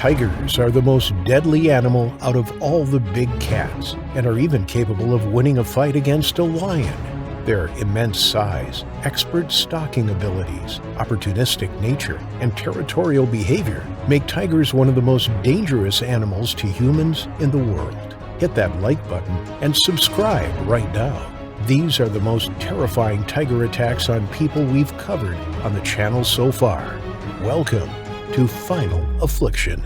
Tigers are the most deadly animal out of all the big cats and are even capable of winning a fight against a lion. Their immense size, expert stalking abilities, opportunistic nature, and territorial behavior make tigers one of the most dangerous animals to humans in the world. Hit that like button and subscribe right now. These are the most terrifying tiger attacks on people we've covered on the channel so far. Welcome to Final Affliction.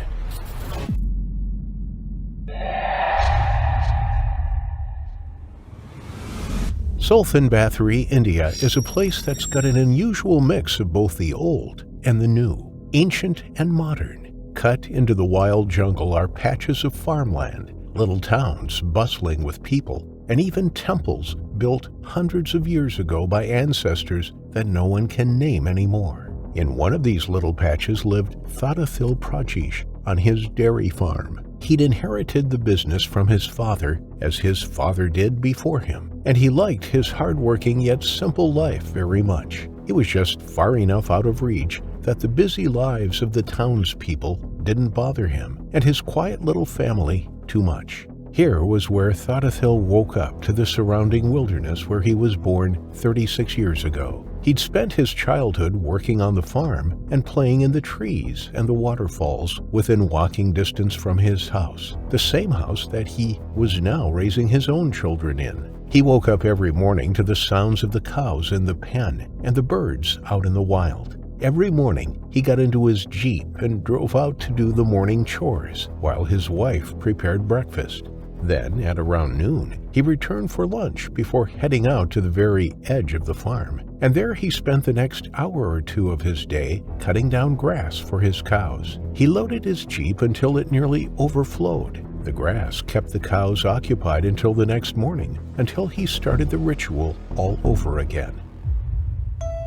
Sultan Bathery, India is a place that's got an unusual mix of both the old and the new, ancient and modern. Cut into the wild jungle are patches of farmland, little towns bustling with people, and even temples built hundreds of years ago by ancestors that no one can name anymore. In one of these little patches lived Thadathil Prajesh on his dairy farm. He'd inherited the business from his father, as his father did before him, and he liked his hard-working yet simple life very much. It was just far enough out of reach that the busy lives of the townspeople didn't bother him, and his quiet little family too much. Here was where Thadathil woke up to the surrounding wilderness where he was born 36 years ago. He'd spent his childhood working on the farm and playing in the trees and the waterfalls within walking distance from his house, the same house that he was now raising his own children in. He woke up every morning to the sounds of the cows in the pen and the birds out in the wild. Every morning, he got into his Jeep and drove out to do the morning chores while his wife prepared breakfast. Then, at around noon, he returned for lunch before heading out to the very edge of the farm. And there he spent the next hour or two of his day cutting down grass for his cows. He loaded his Jeep until it nearly overflowed. The grass kept the cows occupied until the next morning, until he started the ritual all over again.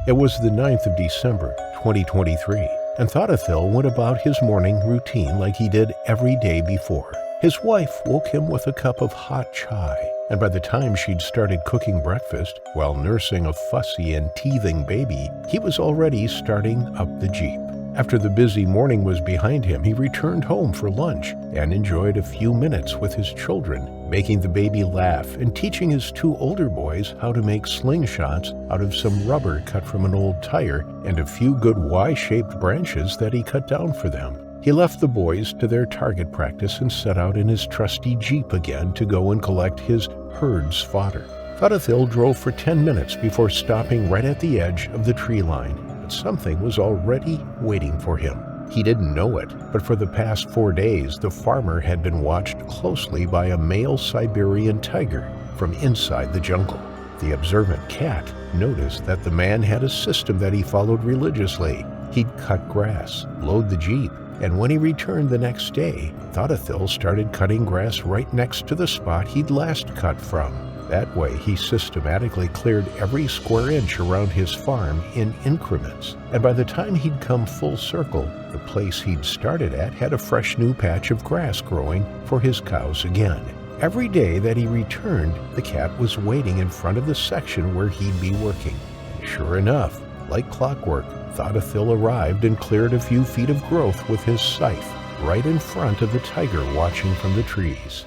It was the 9th of December, 2023, and Thadathil went about his morning routine like he did every day before. His wife woke him with a cup of hot chai, and by the time she'd started cooking breakfast while nursing a fussy and teething baby, he was already starting up the Jeep. After the busy morning was behind him, he returned home for lunch and enjoyed a few minutes with his children, making the baby laugh and teaching his two older boys how to make slingshots out of some rubber cut from an old tire and a few good Y-shaped branches that he cut down for them. He left the boys to their target practice and set out in his trusty Jeep again to go and collect his herd's fodder. Thadathil drove for 10 minutes before stopping right at the edge of the tree line, but something was already waiting for him. He didn't know it, but for the past 4 days, the farmer had been watched closely by a male Siberian tiger from inside the jungle. The observant cat noticed that the man had a system that he followed religiously. He'd cut grass, load the Jeep, and when he returned the next day, Thadathil started cutting grass right next to the spot he'd last cut from. That way, he systematically cleared every square inch around his farm in increments, and by the time he'd come full circle, the place he'd started at had a fresh new patch of grass growing for his cows again. Every day that he returned, the cat was waiting in front of the section where he'd be working. And sure enough, like clockwork, Thadathil arrived and cleared a few feet of growth with his scythe, right in front of the tiger watching from the trees.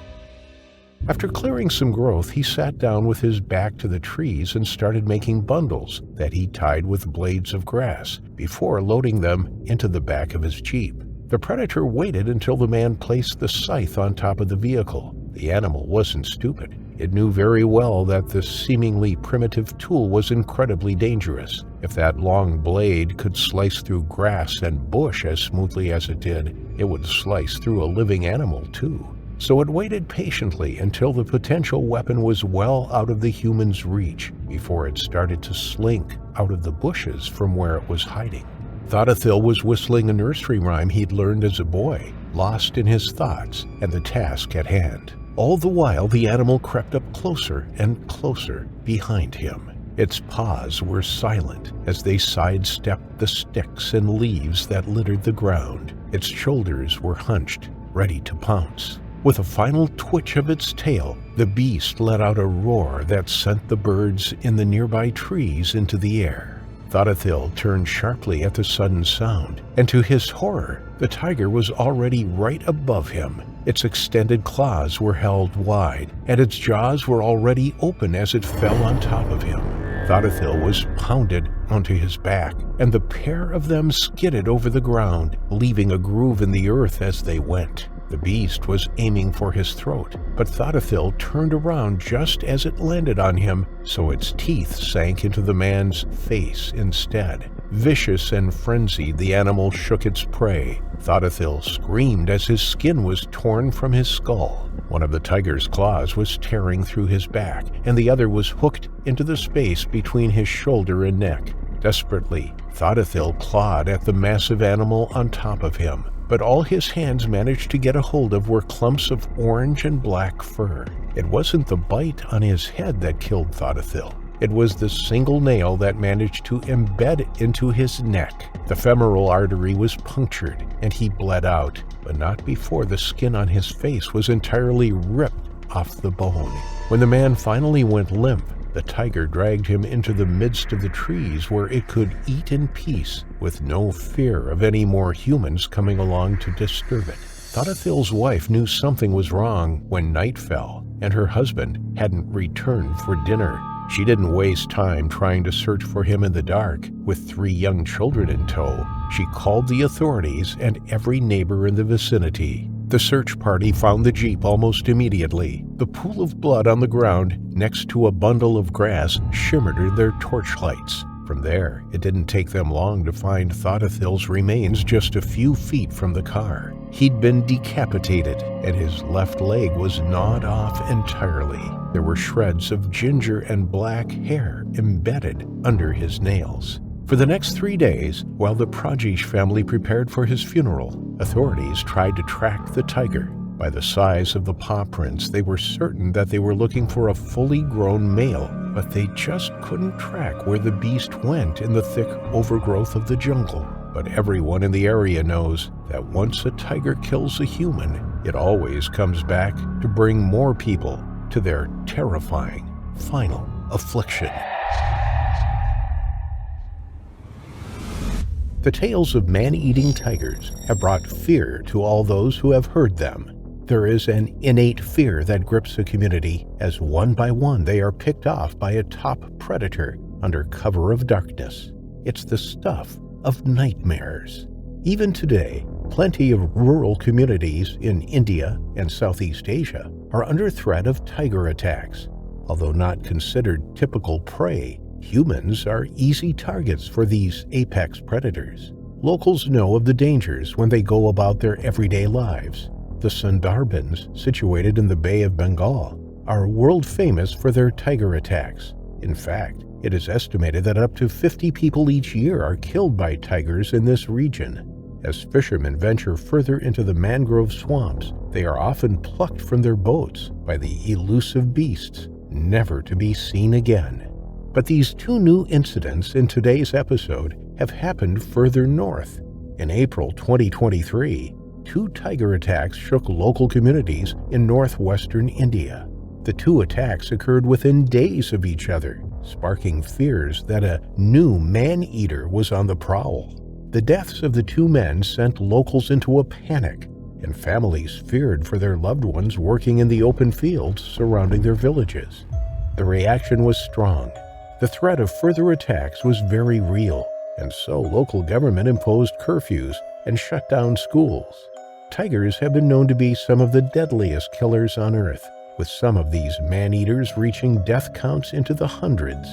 After clearing some growth, he sat down with his back to the trees and started making bundles that he tied with blades of grass before loading them into the back of his Jeep. The predator waited until the man placed the scythe on top of the vehicle. The animal wasn't stupid. It knew very well that this seemingly primitive tool was incredibly dangerous. If that long blade could slice through grass and bush as smoothly as it did, it would slice through a living animal too. So it waited patiently until the potential weapon was well out of the human's reach before it started to slink out of the bushes from where it was hiding. Thadathil was whistling a nursery rhyme he'd learned as a boy, lost in his thoughts and the task at hand. All the while, the animal crept up closer and closer behind him. Its paws were silent as they sidestepped the sticks and leaves that littered the ground. Its shoulders were hunched, ready to pounce. With a final twitch of its tail, the beast let out a roar that sent the birds in the nearby trees into the air. Thothathil turned sharply at the sudden sound, and to his horror, the tiger was already right above him. Its extended claws were held wide, and its jaws were already open as it fell on top of him. Thothathil was pounded onto his back, and the pair of them skidded over the ground, leaving a groove in the earth as they went. The beast was aiming for his throat, but Thothathil turned around just as it landed on him, so its teeth sank into the man's face instead. Vicious and frenzied, the animal shook its prey. Thothathil screamed as his skin was torn from his skull. One of the tiger's claws was tearing through his back, and the other was hooked into the space between his shoulder and neck. Desperately, Thothathil clawed at the massive animal on top of him, but all his hands managed to get a hold of were clumps of orange and black fur. It wasn't the bite on his head that killed Thothathil. It was the single nail that managed to embed into his neck. The femoral artery was punctured, and he bled out, but not before the skin on his face was entirely ripped off the bone. When the man finally went limp, the tiger dragged him into the midst of the trees where it could eat in peace, with no fear of any more humans coming along to disturb it. Thothathil's wife knew something was wrong when night fell, and her husband hadn't returned for dinner. She didn't waste time trying to search for him in the dark. With 3 young children in tow, she called the authorities and every neighbor in the vicinity. The search party found the jeep almost immediately. The pool of blood on the ground next to a bundle of grass shimmered in their torchlights. From there, it didn't take them long to find Thothathil's remains just a few feet from the car. He'd been decapitated, and his left leg was gnawed off entirely. There were shreds of ginger and black hair embedded under his nails. For the next 3 days, while the Prajesh family prepared for his funeral, authorities tried to track the tiger. By the size of the paw prints, they were certain that they were looking for a fully grown male, but they just couldn't track where the beast went in the thick overgrowth of the jungle. But everyone in the area knows that once a tiger kills a human, it always comes back to bring more people to their terrifying final affliction. The tales of man-eating tigers have brought fear to all those who have heard them. There is an innate fear that grips a community as one by one they are picked off by a top predator under cover of darkness. It's the stuff of nightmares. Even today, plenty of rural communities in India and Southeast Asia are under threat of tiger attacks. Although not considered typical prey, humans are easy targets for these apex predators. Locals know of the dangers when they go about their everyday lives. The Sundarbans, situated in the Bay of Bengal, are world famous for their tiger attacks. In fact, it is estimated that up to 50 people each year are killed by tigers in this region. As fishermen venture further into the mangrove swamps, they are often plucked from their boats by the elusive beasts, never to be seen again. But these 2 new incidents in today's episode have happened further north. In April 2023, 2 tiger attacks shook local communities in northwestern India. The 2 attacks occurred within days of each other, sparking fears that a new man-eater was on the prowl. The deaths of the 2 men sent locals into a panic, and families feared for their loved ones working in the open fields surrounding their villages. The reaction was strong. The threat of further attacks was very real, and so local government imposed curfews and shut down schools. Tigers have been known to be some of the deadliest killers on Earth, with some of these man-eaters reaching death counts into the hundreds.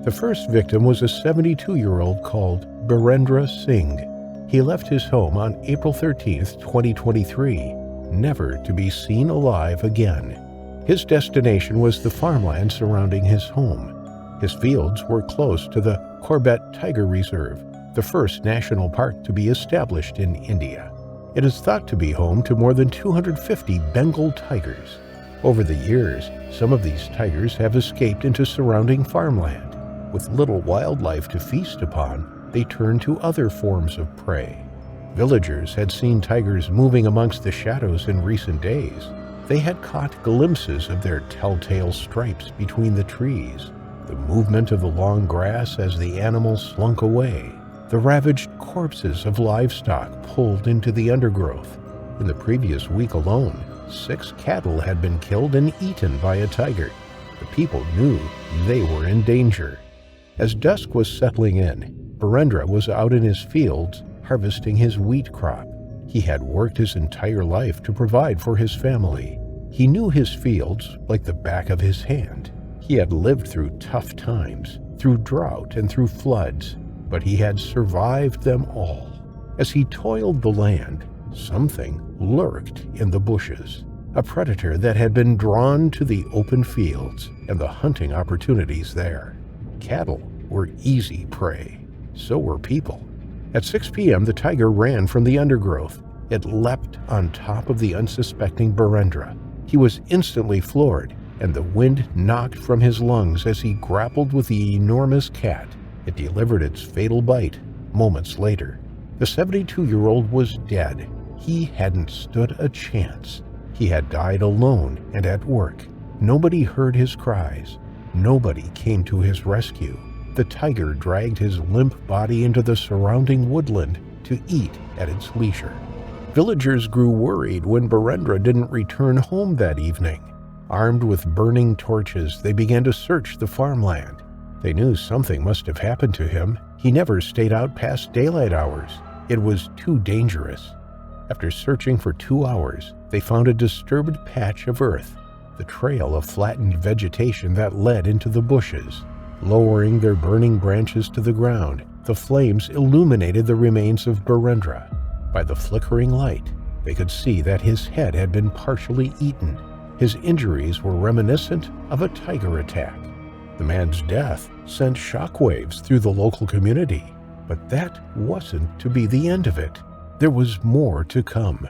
The first victim was a 72-year-old called Birendra Singh. He left his home on April 13, 2023, never to be seen alive again. His destination was the farmland surrounding his home. His fields were close to the Corbett Tiger Reserve, the first national park to be established in India. It is thought to be home to more than 250 Bengal tigers. Over the years, some of these tigers have escaped into surrounding farmland. With little wildlife to feast upon, they turned to other forms of prey. Villagers had seen tigers moving amongst the shadows in recent days. They had caught glimpses of their telltale stripes between the trees. the movement of the long grass as the animal slunk away, the ravaged corpses of livestock pulled into the undergrowth. In the previous week alone, 6 cattle had been killed and eaten by a tiger. The people knew they were in danger. As dusk was settling in, Birendra was out in his fields harvesting his wheat crop. He had worked his entire life to provide for his family. He knew his fields like the back of his hand. He had lived through tough times, through drought and through floods, but he had survived them all. As he toiled the land, something lurked in the bushes, a predator that had been drawn to the open fields and the hunting opportunities there. Cattle were easy prey. So were people. At 6 p.m., the tiger ran from the undergrowth. It leapt on top of the unsuspecting Birendra. He was instantly floored, and the wind knocked from his lungs as he grappled with the enormous cat. It delivered its fatal bite moments later. The 72-year-old was dead. He hadn't stood a chance. He had died alone and at work. Nobody heard his cries. Nobody came to his rescue. The tiger dragged his limp body into the surrounding woodland to eat at its leisure. Villagers grew worried when Birendra didn't return home that evening. Armed with burning torches, they began to search the farmland. They knew something must have happened to him. He never stayed out past daylight hours. It was too dangerous. After searching for 2 hours, they found a disturbed patch of earth, the trail of flattened vegetation that led into the bushes. Lowering their burning branches to the ground, the flames illuminated the remains of Birendra. By the flickering light, they could see that his head had been partially eaten. His injuries were reminiscent of a tiger attack. The man's death sent shockwaves through the local community, but that wasn't to be the end of it. There was more to come.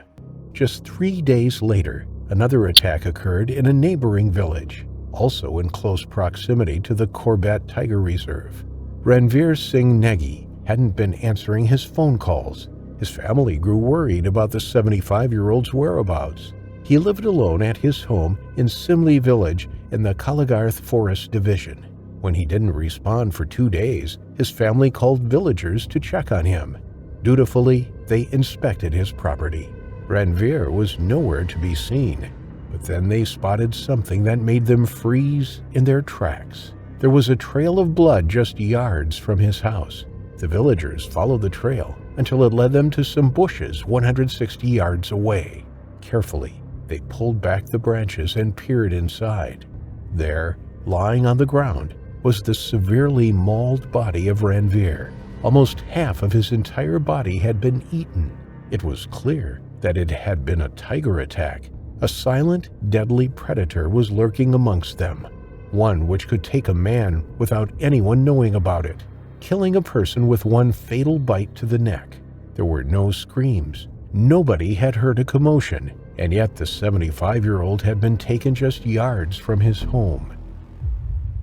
Just 3 days later, another attack occurred in a neighboring village, also in close proximity to the Corbett Tiger Reserve. Ranveer Singh Negi hadn't been answering his phone calls. His family grew worried about the 75-year-old's whereabouts. He lived alone at his home in Simli village in the Kalagarth Forest Division. When he didn't respond for 2 days, his family called villagers to check on him. Dutifully, they inspected his property. Ranveer was nowhere to be seen. But then they spotted something that made them freeze in their tracks. There was a trail of blood just yards from his house. The villagers followed the trail until it led them to some bushes 160 yards away. Carefully, they pulled back the branches and peered inside. There, lying on the ground, was the severely mauled body of Ranveer. Almost half of his entire body had been eaten. It was clear that it had been a tiger attack. A silent, deadly predator was lurking amongst them, one which could take a man without anyone knowing about it, killing a person with one fatal bite to the neck. There were no screams. Nobody had heard a commotion, and yet the 75-year-old had been taken just yards from his home.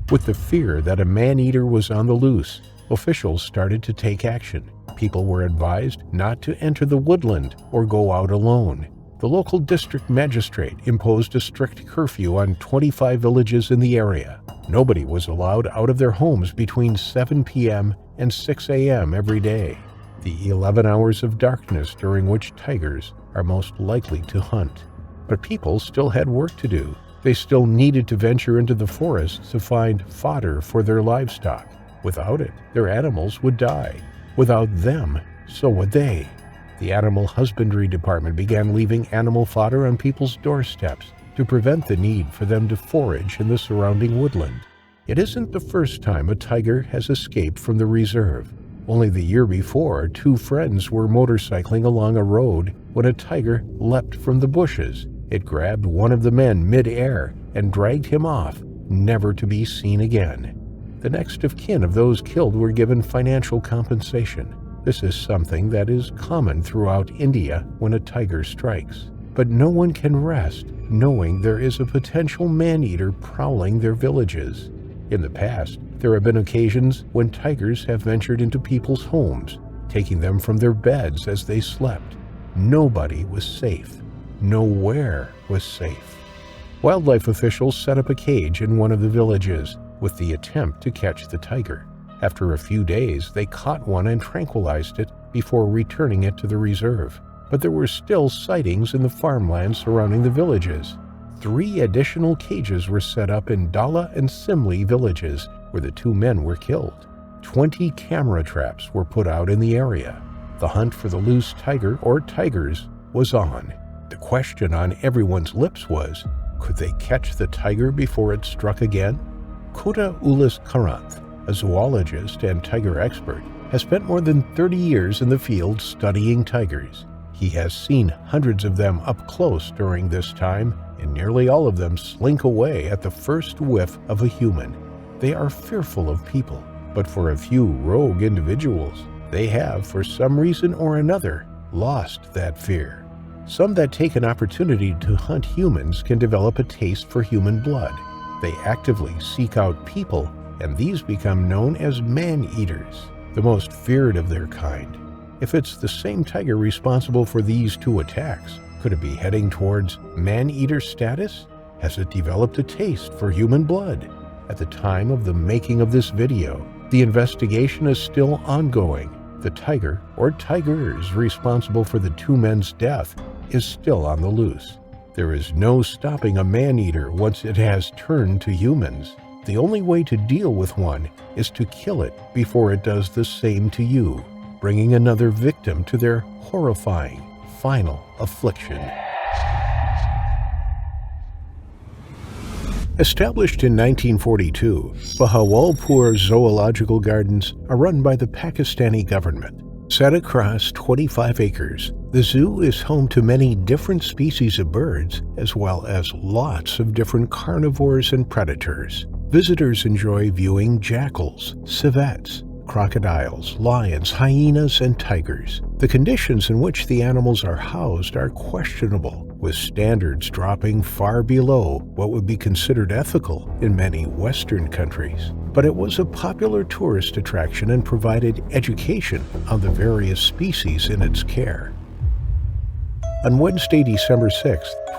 With the fear that a man-eater was on the loose, officials started to take action. People were advised not to enter the woodland or go out alone. The local district magistrate imposed a strict curfew on 25 villages in the area. Nobody was allowed out of their homes between 7 p.m. and 6 a.m. every day, the 11 hours of darkness during which tigers are most likely to hunt. But people still had work to do. They still needed to venture into the forests to find fodder for their livestock. Without it, their animals would die. Without them, so would they. The Animal Husbandry Department began leaving animal fodder on people's doorsteps to prevent the need for them to forage in the surrounding woodland. It isn't the first time a tiger has escaped from the reserve. Only the year before, 2 friends were motorcycling along a road when a tiger leapt from the bushes. It grabbed one of the men mid-air and dragged him off, never to be seen again. The next of kin of those killed were given financial compensation. This is something that is common throughout India when a tiger strikes. But no one can rest knowing there is a potential man-eater prowling their villages. In the past, there have been occasions when tigers have ventured into people's homes, taking them from their beds as they slept. Nobody was safe. Nowhere was safe. Wildlife officials set up a cage in one of the villages. with the attempt to catch the tiger. After a few days, they caught one and tranquilized it before returning it to the reserve. But there were still sightings in the farmland surrounding the villages. 3 additional cages were set up in Dala and Simli villages where the 2 men were killed. 20 camera traps were put out in the area. The hunt for the loose tiger or tigers was on. The question on everyone's lips was, could they catch the tiger before it struck again? Kuta Ulis Karanth, a zoologist and tiger expert, has spent more than 30 years in the field studying tigers. He has seen hundreds of them up close during this time, and nearly all of them slink away at the first whiff of a human. They are fearful of people, but for a few rogue individuals, they have, for some reason or another, lost that fear. Some that take an opportunity to hunt humans can develop a taste for human blood. They actively seek out people, and these become known as man-eaters, the most feared of their kind. If it's the same tiger responsible for these 2 attacks, could it be heading towards man-eater status? Has it developed a taste for human blood? At the time of the making of this video, the investigation is still ongoing. The tiger or tigers responsible for the 2 men's death is still on the loose. There is no stopping a man-eater once it has turned to humans. The only way to deal with one is to kill it before it does the same to you, bringing another victim to their horrifying final affliction. Established in 1942, Bahawalpur Zoological Gardens are run by the Pakistani government. Set across 25 acres, the zoo is home to many different species of birds, as well as lots of different carnivores and predators. Visitors enjoy viewing jackals, civets, crocodiles, lions, hyenas, and tigers. The conditions in which the animals are housed are questionable, with standards dropping far below what would be considered ethical in many Western countries. But it was a popular tourist attraction and provided education on the various species in its care. On Wednesday, December 6,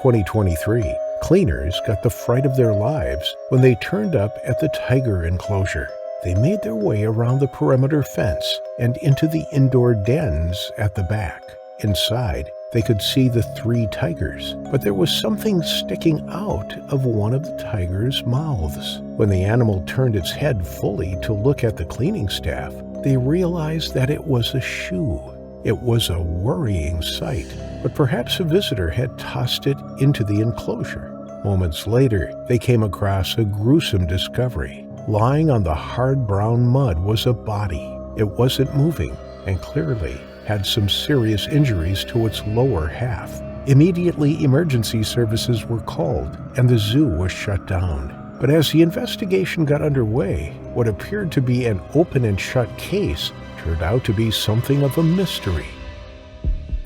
2023, cleaners got the fright of their lives when they turned up at the tiger enclosure. They made their way around the perimeter fence and into the indoor dens at the back. Inside, they could see the 3 tigers, but there was something sticking out of one of the tiger's mouths. When the animal turned its head fully to look at the cleaning staff, they realized that it was a shoe. It was a worrying sight, but perhaps a visitor had tossed it into the enclosure. Moments later, they came across a gruesome discovery. Lying on the hard brown mud was a body. It wasn't moving and clearly had some serious injuries to its lower half. Immediately, emergency services were called and the zoo was shut down. But as the investigation got underway, what appeared to be an open and shut case turned out to be something of a mystery.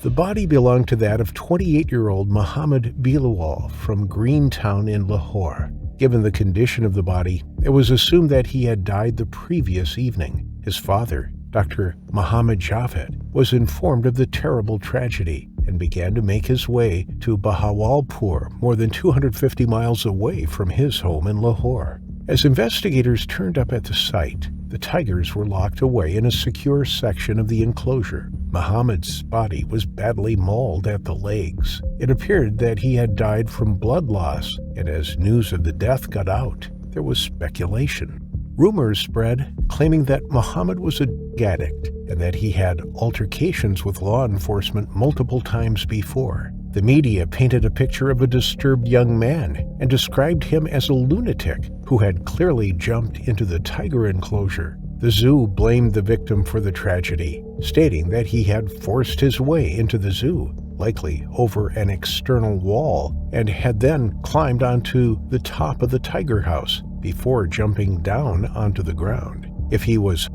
The body belonged to that of 28-year-old Muhammad Bilawal from Greentown in Lahore. Given the condition of the body, it was assumed that he had died the previous evening. His father, Dr. Muhammad Javed, was informed of the terrible tragedy and began to make his way to Bahawalpur, more than 250 miles away from his home in Lahore. As investigators turned up at the site, the tigers were locked away in a secure section of the enclosure. Muhammad's body was badly mauled at the legs. It appeared that he had died from blood loss, and as news of the death got out, there was speculation. Rumors spread claiming that Muhammad was a drug addict and that he had altercations with law enforcement multiple times before. The media painted a picture of a disturbed young man and described him as a lunatic who had clearly jumped into the tiger enclosure. The zoo blamed the victim for the tragedy, stating that he had forced his way into the zoo, likely over an external wall, and had then climbed onto the top of the tiger house before jumping down onto the ground. If he was,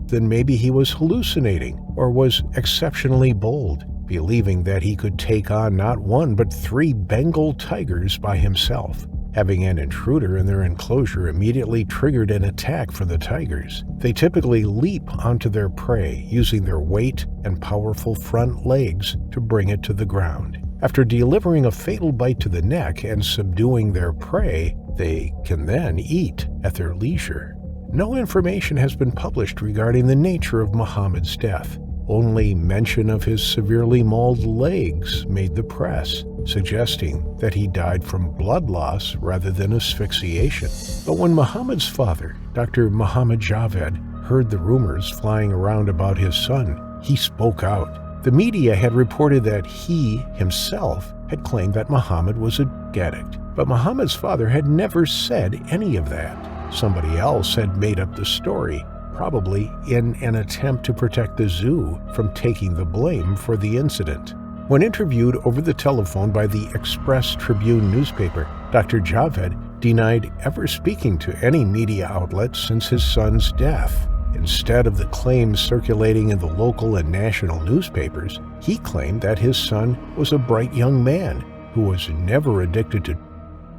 then maybe he was hallucinating or was exceptionally bold, believing that he could take on not 1 but 3 Bengal tigers by himself. Having an intruder in their enclosure immediately triggered an attack for the tigers. They typically leap onto their prey using their weight and powerful front legs to bring it to the ground. After delivering a fatal bite to the neck and subduing their prey, they can then eat at their leisure. No information has been published regarding the nature of Muhammad's death. Only mention of his severely mauled legs made the press, suggesting that he died from blood loss rather than asphyxiation. But when Muhammad's father, Dr. Muhammad Javed, heard the rumors flying around about his son, he spoke out. The media had reported that he himself had claimed that Muhammad was a drug addict, but Muhammad's father had never said any of that. Somebody else had made up the story, probably in an attempt to protect the zoo from taking the blame for the incident. When interviewed over the telephone by the Express Tribune newspaper, Dr. Javed denied ever speaking to any media outlet since his son's death. Instead of the claims circulating in the local and national newspapers, he claimed that his son was a bright young man who was never addicted to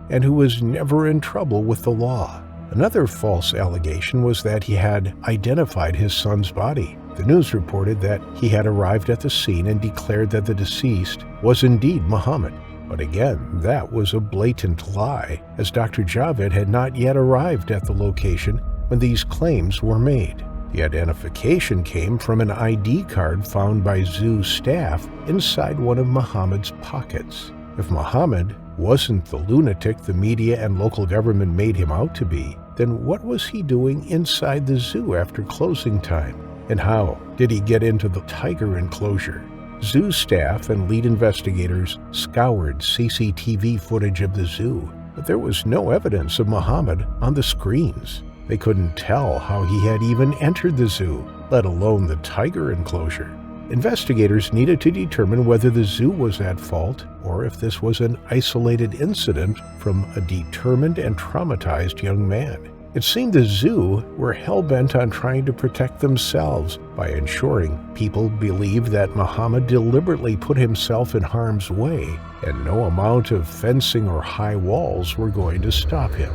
and who was never in trouble with the law. Another false allegation was that he had identified his son's body. The news reported that he had arrived at the scene and declared that the deceased was indeed Muhammad. But again, that was a blatant lie, as Dr. Javed had not yet arrived at the location when these claims were made. The identification came from an ID card found by zoo staff inside one of Muhammad's pockets. If Muhammad wasn't the lunatic the media and local government made him out to be, then what was he doing inside the zoo after closing time? And how did he get into the tiger enclosure? Zoo staff and lead investigators scoured CCTV footage of the zoo, but there was no evidence of Muhammad on the screens. They couldn't tell how he had even entered the zoo, let alone the tiger enclosure. Investigators needed to determine whether the zoo was at fault or if this was an isolated incident from a determined and traumatized young man. It seemed the zoo were hell-bent on trying to protect themselves by ensuring people believed that Muhammad deliberately put himself in harm's way, and no amount of fencing or high walls were going to stop him.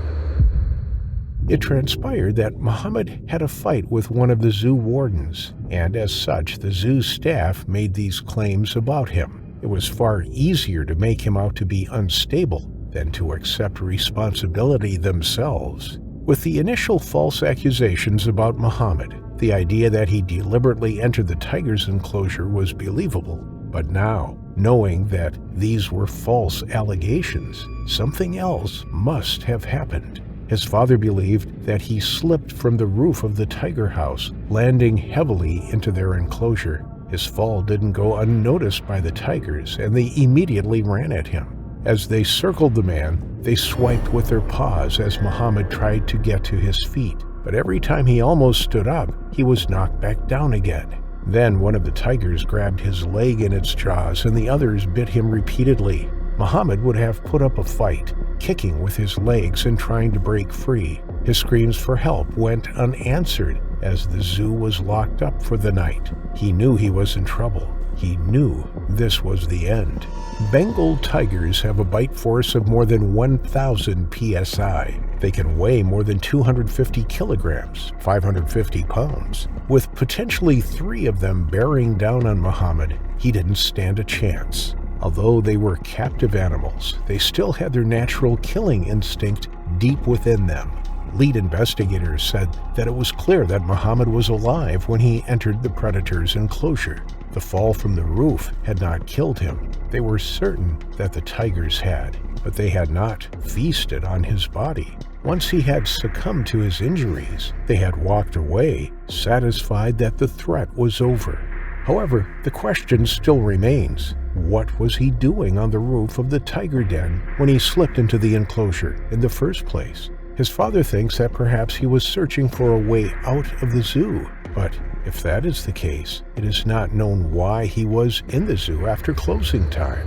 It transpired that Muhammad had a fight with one of the zoo wardens, and as such, the zoo staff made these claims about him. It was far easier to make him out to be unstable than to accept responsibility themselves. With the initial false accusations about Muhammad, the idea that he deliberately entered the tiger's enclosure was believable. But now, knowing that these were false allegations, something else must have happened. His father believed that he slipped from the roof of the tiger house, landing heavily into their enclosure. His fall didn't go unnoticed by the tigers, and they immediately ran at him. As they circled the man, they swiped with their paws as Muhammad tried to get to his feet. But every time he almost stood up, he was knocked back down again. Then one of the tigers grabbed his leg in its jaws, and the others bit him repeatedly. Muhammad would have put up a fight, kicking with his legs and trying to break free. His screams for help went unanswered as the zoo was locked up for the night. He knew he was in trouble. He knew this was the end. Bengal tigers have a bite force of more than 1,000 psi. They can weigh more than 250 kilograms, 550 pounds. With potentially 3 of them bearing down on Muhammad, he didn't stand a chance. Although they were captive animals, they still had their natural killing instinct deep within them. Lead investigators said that it was clear that Muhammad was alive when he entered the predator's enclosure. The fall from the roof had not killed him. They were certain that the tigers had, but they had not feasted on his body. Once he had succumbed to his injuries, they had walked away, satisfied that the threat was over. However, the question still remains. What was he doing on the roof of the tiger den when he slipped into the enclosure in the first place? His father thinks that perhaps he was searching for a way out of the zoo. But if that is the case, it is not known why he was in the zoo after closing time.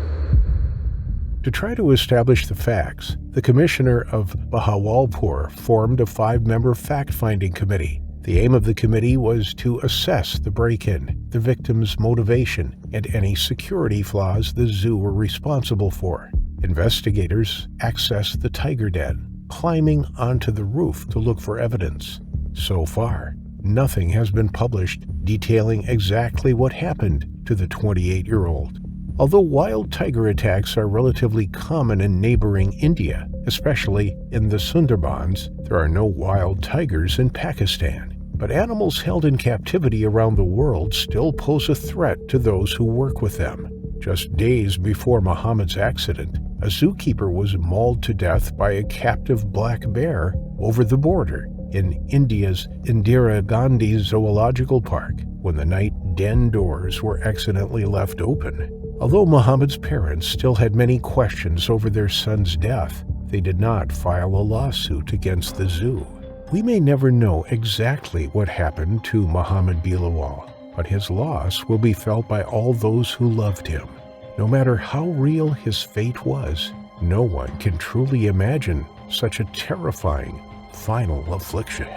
To try to establish the facts, the commissioner of Bahawalpur formed a 5-member fact-finding committee. The aim of the committee was to assess the break-in, the victim's motivation, and any security flaws the zoo were responsible for. Investigators accessed the tiger den, climbing onto the roof to look for evidence. So far, nothing has been published detailing exactly what happened to the 28-year-old. Although wild tiger attacks are relatively common in neighboring India, especially in the Sundarbans, there are no wild tigers in Pakistan. But animals held in captivity around the world still pose a threat to those who work with them. Just days before Muhammad's accident, a zookeeper was mauled to death by a captive black bear over the border in India's Indira Gandhi Zoological Park when the night den doors were accidentally left open. Although Muhammad's parents still had many questions over their son's death, they did not file a lawsuit against the zoo. We may never know exactly what happened to Muhammad Bilawal, but his loss will be felt by all those who loved him. No matter how real his fate was, no one can truly imagine such a terrifying final affliction.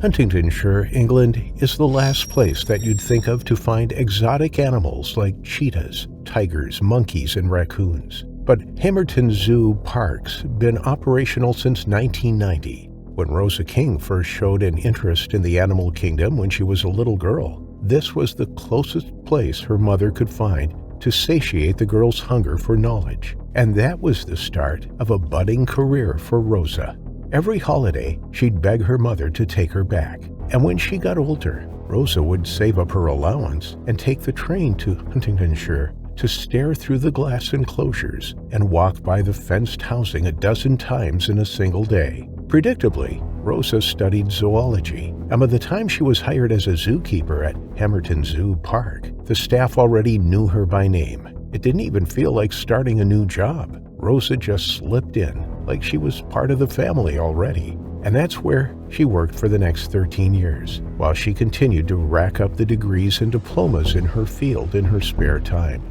Huntingdonshire, England, is the last place that you'd think of to find exotic animals like cheetahs, tigers, monkeys, and raccoons. But Hamerton Zoo Park's been operational since 1990. When Rosa King first showed an interest in the animal kingdom when she was a little girl, this was the closest place her mother could find to satiate the girl's hunger for knowledge. And that was the start of a budding career for Rosa. Every holiday, she'd beg her mother to take her back. And when she got older, Rosa would save up her allowance and take the train to Huntingdonshire to stare through the glass enclosures and walk by the fenced housing a dozen times in a single day. Predictably, Rosa studied zoology, and by the time she was hired as a zookeeper at Hamerton Zoo Park, the staff already knew her by name. It didn't even feel like starting a new job. Rosa just slipped in, like she was part of the family already. And that's where she worked for the next 13 years, while she continued to rack up the degrees and diplomas in her field in her spare time.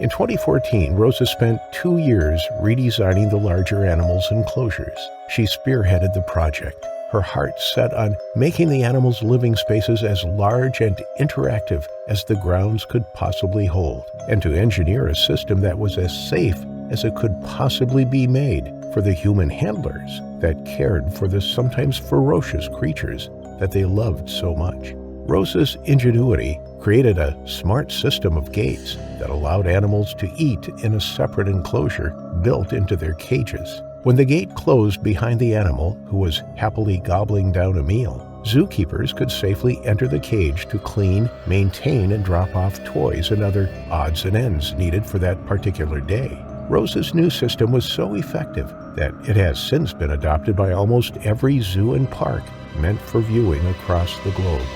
In 2014, Rosa spent 2 years redesigning the larger animals' enclosures. She spearheaded the project, her heart set on making the animals' living spaces as large and interactive as the grounds could possibly hold, and to engineer a system that was as safe as it could possibly be made for the human handlers that cared for the sometimes ferocious creatures that they loved so much. Rosa's ingenuity created a smart system of gates that allowed animals to eat in a separate enclosure built into their cages. When the gate closed behind the animal, who was happily gobbling down a meal, zookeepers could safely enter the cage to clean, maintain, and drop off toys and other odds and ends needed for that particular day. Rosa's new system was so effective that it has since been adopted by almost every zoo and park meant for viewing across the globe.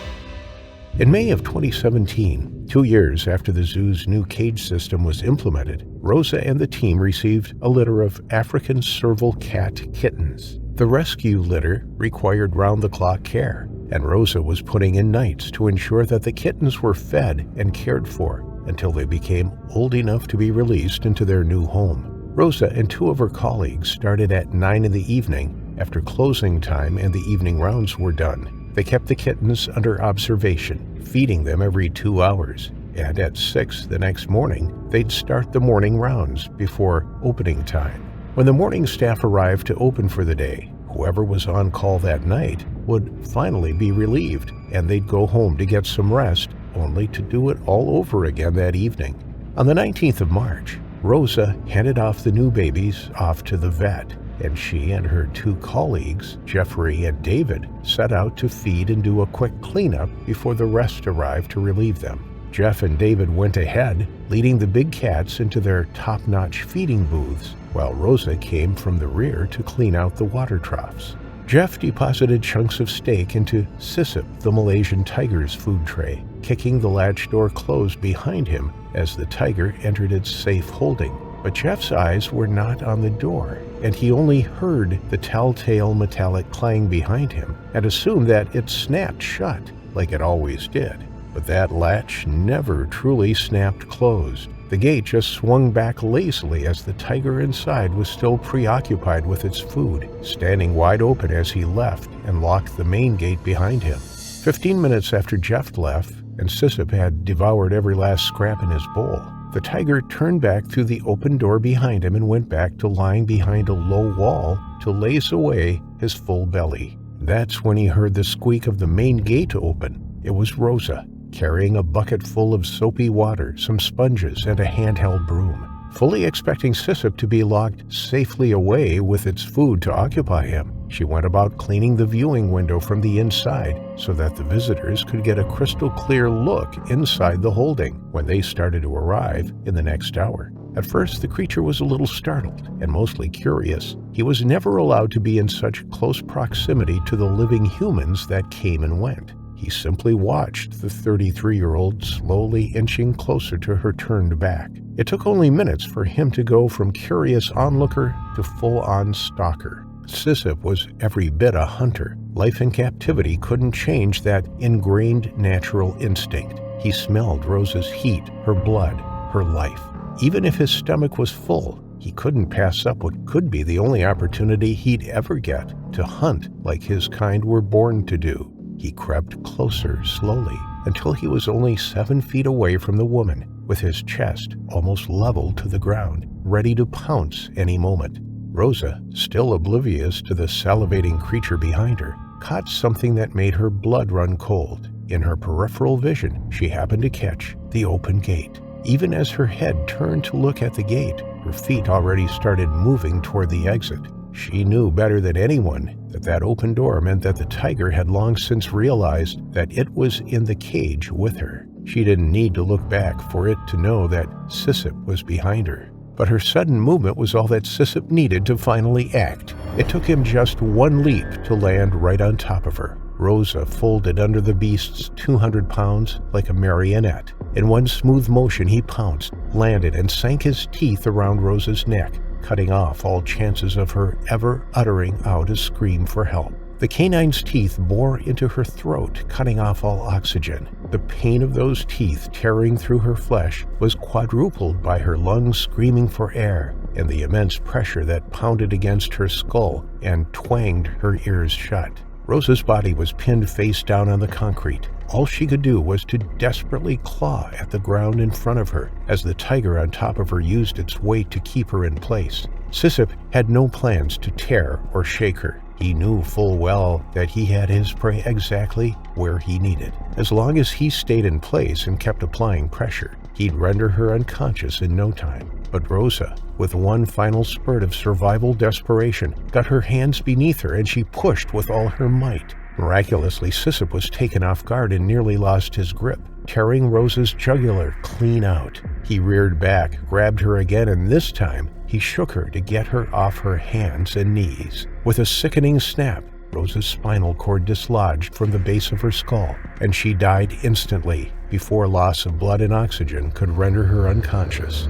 In May of 2017, 2 years after the zoo's new cage system was implemented, Rosa and the team received a litter of African serval cat kittens. The rescue litter required round-the-clock care, and Rosa was putting in nights to ensure that the kittens were fed and cared for until they became old enough to be released into their new home. Rosa and 2 of her colleagues started at 9 in the evening after closing time and the evening rounds were done. They kept the kittens under observation, feeding them every 2 hours, and at 6 the next morning, they'd start the morning rounds before opening time. When the morning staff arrived to open for the day, whoever was on call that night would finally be relieved, and they'd go home to get some rest, only to do it all over again that evening. On the 19th of March, Rosa handed off the new babies off to the vet, and she and her 2 colleagues, Jeffrey and David, set out to feed and do a quick cleanup before the rest arrived to relieve them. Jeff and David went ahead, leading the big cats into their top-notch feeding booths, while Rosa came from the rear to clean out the water troughs. Jeff deposited chunks of steak into Sisip, the Malaysian tiger's food tray, kicking the latch door closed behind him as the tiger entered its safe holding. But Jeff's eyes were not on the door, and he only heard the telltale metallic clang behind him and assumed that it snapped shut like it always did. But that latch never truly snapped closed. The gate just swung back lazily as the tiger inside was still preoccupied with its food, standing wide open as he left and locked the main gate behind him. 15 minutes after Jeff left, and Sisip had devoured every last scrap in his bowl, the tiger turned back through the open door behind him and went back to lying behind a low wall to laze away his full belly. That's when he heard the squeak of the main gate open. It was Rosa, carrying a bucket full of soapy water, some sponges, and a handheld broom. Fully expecting Sissip to be locked safely away with its food to occupy him, she went about cleaning the viewing window from the inside so that the visitors could get a crystal clear look inside the holding when they started to arrive in the next hour. At first, the creature was a little startled and mostly curious. He was never allowed to be in such close proximity to the living humans that came and went. He simply watched the 33-year-old slowly inching closer to her turned back. It took only minutes for him to go from curious onlooker to full-on stalker. Sissip was every bit a hunter. Life in captivity couldn't change that ingrained natural instinct. He smelled Rosa's heat, her blood, her life. Even if his stomach was full, he couldn't pass up what could be the only opportunity he'd ever get to hunt like his kind were born to do. He crept closer slowly until he was only 7 feet away from the woman, with his chest almost level to the ground, ready to pounce any moment. Rosa, still oblivious to the salivating creature behind her, caught something that made her blood run cold. In her peripheral vision, she happened to catch the open gate. Even as her head turned to look at the gate, her feet already started moving toward the exit. She knew better than anyone that that open door meant that the tiger had long since realized that it was in the cage with her. She didn't need to look back for it to know that Sissip was behind her. But her sudden movement was all that Sissip needed to finally act. It took him just one leap to land right on top of her. Rosa folded under the beast's 200 pounds like a marionette. In one smooth motion he pounced, landed, and sank his teeth around Rosa's neck, cutting off all chances of her ever uttering out a scream for help. The canine's teeth bore into her throat, cutting off all oxygen. The pain of those teeth tearing through her flesh was quadrupled by her lungs screaming for air and the immense pressure that pounded against her skull and twanged her ears shut. Rosa's body was pinned face down on the concrete. All she could do was to desperately claw at the ground in front of her as the tiger on top of her used its weight to keep her in place. Sissip had no plans to tear or shake her. He knew full well that he had his prey exactly where he needed. As long as he stayed in place and kept applying pressure, he'd render her unconscious in no time. But Rosa, with one final spurt of survival desperation, got her hands beneath her and she pushed with all her might. Miraculously, Sissip was taken off guard and nearly lost his grip, tearing Rosa's jugular clean out. He reared back, grabbed her again, and this time he shook her to get her off her hands and knees. With a sickening snap, Rosa's spinal cord dislodged from the base of her skull, and she died instantly before loss of blood and oxygen could render her unconscious.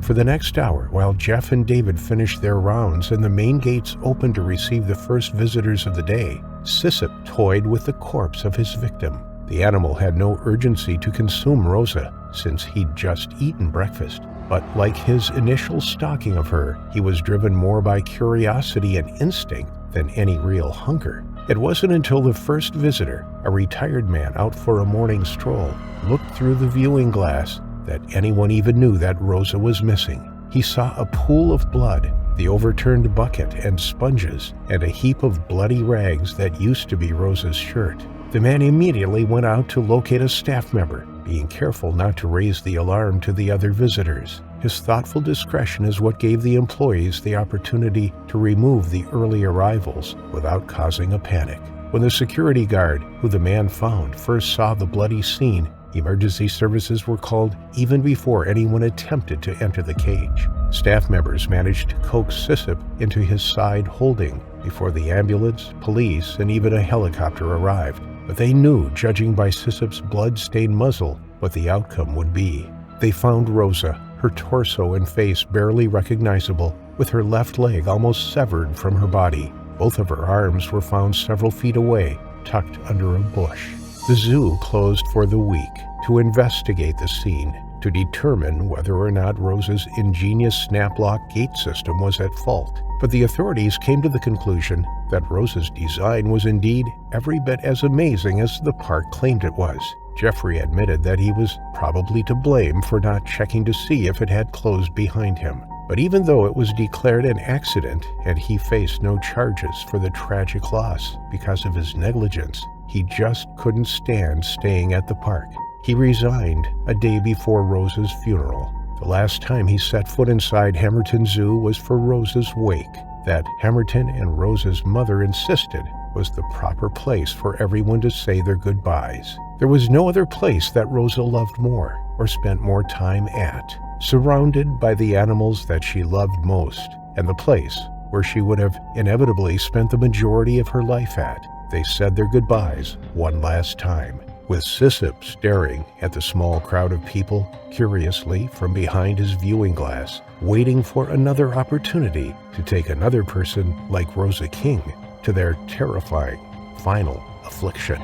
For the next hour, while Jeff and David finished their rounds and the main gates opened to receive the first visitors of the day, Sissip toyed with the corpse of his victim. The animal had no urgency to consume Rosa, since he'd just eaten breakfast. But like his initial stalking of her, he was driven more by curiosity and instinct than any real hunger. It wasn't until the first visitor, a retired man out for a morning stroll, looked through the viewing glass that anyone even knew that Rosa was missing. He saw a pool of blood, the overturned bucket and sponges, and a heap of bloody rags that used to be Rosa's shirt. The man immediately went out to locate a staff member, being careful not to raise the alarm to the other visitors. His thoughtful discretion is what gave the employees the opportunity to remove the early arrivals without causing a panic. When the security guard, who the man found, first saw the bloody scene, emergency services were called even before anyone attempted to enter the cage. Staff members managed to coax Sissip into his side holding before the ambulance, police, and even a helicopter arrived. But they knew, judging by Sissip's blood-stained muzzle, what the outcome would be. They found Rosa, her torso and face barely recognizable, with her left leg almost severed from her body. Both of her arms were found several feet away, tucked under a bush. The zoo closed for the week to investigate the scene, to determine whether or not Rosa's ingenious snap-lock gate system was at fault. But the authorities came to the conclusion that Rosa's design was indeed every bit as amazing as the park claimed it was. Jeffrey admitted that he was probably to blame for not checking to see if it had closed behind him. But even though it was declared an accident and he faced no charges for the tragic loss because of his negligence, he just couldn't stand staying at the park. He resigned a day before Rose's funeral. The last time he set foot inside Hamerton Zoo was for Rose's wake, that Hamerton and Rose's mother insisted was the proper place for everyone to say their goodbyes. There was no other place that Rosa loved more or spent more time at, surrounded by the animals that she loved most, and the place where she would have inevitably spent the majority of her life at. They said their goodbyes one last time, with Sissip staring at the small crowd of people curiously from behind his viewing glass, waiting for another opportunity to take another person like Rosa King to their terrifying final affliction.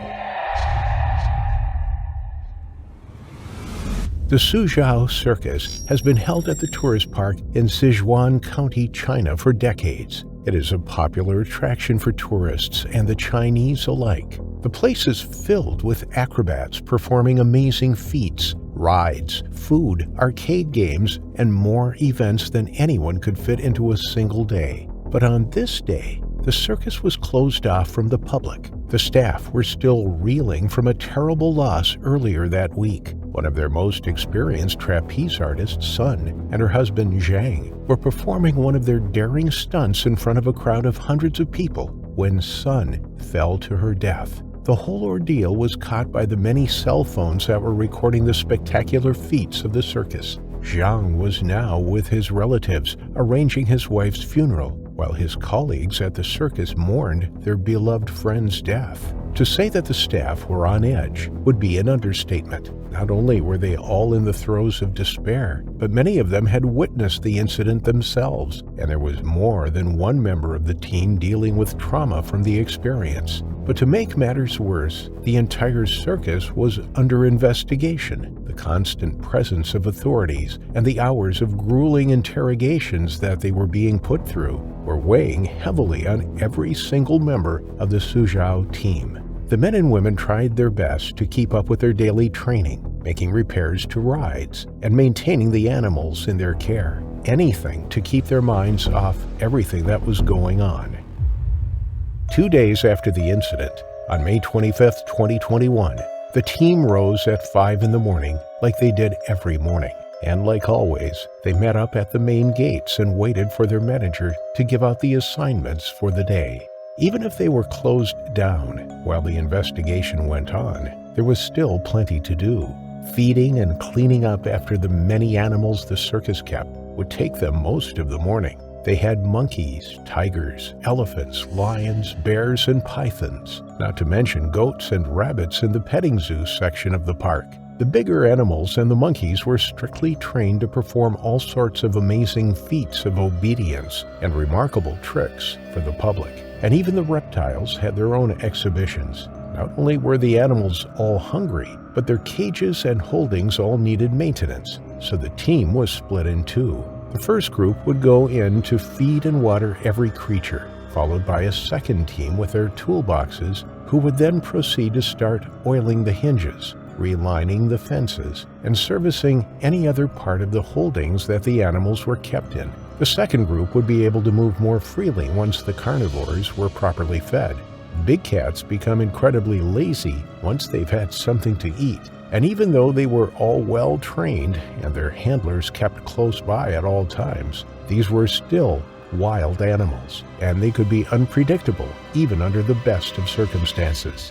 The Suzhou Circus has been held at the tourist park in Sichuan County, China for decades. It is a popular attraction for tourists and the Chinese alike. The place is filled with acrobats performing amazing feats, rides, food, arcade games, and more events than anyone could fit into a single day. But on this day, the circus was closed off from the public. The staff were still reeling from a terrible loss earlier that week. One of their most experienced trapeze artists, Sun, and her husband Zhang were performing one of their daring stunts in front of a crowd of hundreds of people when Sun fell to her death. The whole ordeal was caught by the many cell phones that were recording the spectacular feats of the circus. Zhang was now with his relatives arranging his wife's funeral, while his colleagues at the circus mourned their beloved friend's death. To say that the staff were on edge would be an understatement. Not only were they all in the throes of despair, but many of them had witnessed the incident themselves, and there was more than one member of the team dealing with trauma from the experience. But to make matters worse, the entire circus was under investigation. The constant presence of authorities and the hours of grueling interrogations that they were being put through were weighing heavily on every single member of the Suzhou team. The men and women tried their best to keep up with their daily training, making repairs to rides, and maintaining the animals in their care. Anything to keep their minds off everything that was going on. 2 days after the incident, on May 25, 2021, the team rose at 5 in the morning like they did every morning. And like always, they met up at the main gates and waited for their manager to give out the assignments for the day. Even if they were closed down while the investigation went on, there was still plenty to do. Feeding and cleaning up after the many animals the circus kept would take them most of the morning. They had monkeys, tigers, elephants, lions, bears, and pythons, not to mention goats and rabbits in the petting zoo section of the park. The bigger animals and the monkeys were strictly trained to perform all sorts of amazing feats of obedience and remarkable tricks for the public. And even the reptiles had their own exhibitions. Not only were the animals all hungry, but their cages and holdings all needed maintenance, so the team was split in two. The first group would go in to feed and water every creature, followed by a second team with their toolboxes, who would then proceed to start oiling the hinges, relining the fences, and servicing any other part of the holdings that the animals were kept in. The second group would be able to move more freely once the carnivores were properly fed. Big cats become incredibly lazy once they've had something to eat, and even though they were all well trained and their handlers kept close by at all times, these were still wild animals, and they could be unpredictable even under the best of circumstances.